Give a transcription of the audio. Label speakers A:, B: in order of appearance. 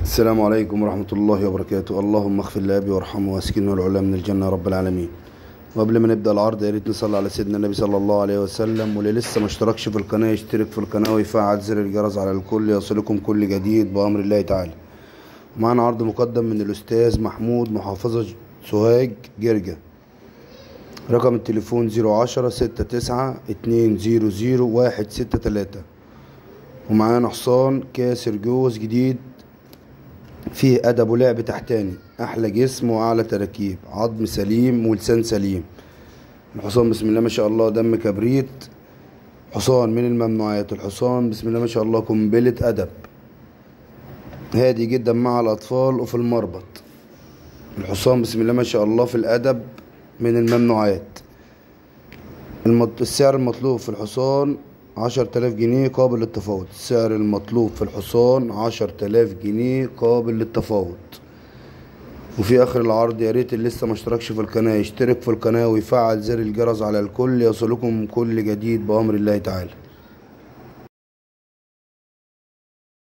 A: السلام عليكم ورحمة الله وبركاته. اللهم اغفر لأبي وارحمه واسكنه العلا من الجنة يا رب العالمين. وقبل ما نبدأ العرض يا ريت نصلي على سيدنا النبي صلى الله عليه وسلم، واللي لسه ما اشتركش في القناة يشترك في القناة ويفعل زر الجرس على الكل يصلكم كل جديد بأمر الله تعالى. معنا عرض مقدم من الأستاذ محمود، محافظة سوهاج جرجة. رقم التليفون 010-69-200-163. ومعانا حصان كاسر جوز جديد فيه أدب ولعب تحتاني، أحلى جسم وأعلى تراكيب، عظم سليم ولسان سليم. الحصان بسم الله ما شاء الله دم كبريت، حصان من الممنوعات. الحصان بسم الله ما شاء الله قنبلة أدب، هادي جدا مع الأطفال وفي المربط. الحصان بسم الله ما شاء الله في الأدب من الممنوعات. السعر المطلوب في الحصان 10,000 جنيه قابل للتفاوض. السعر المطلوب في الحصان 10,000 جنيه قابل للتفاوض. وفي آخر العرض يا ريت اللي لسه مشتركش في القناة يشترك في القناة ويفعل زر الجرس على الكل يصلكم كل جديد بأمر الله تعالى.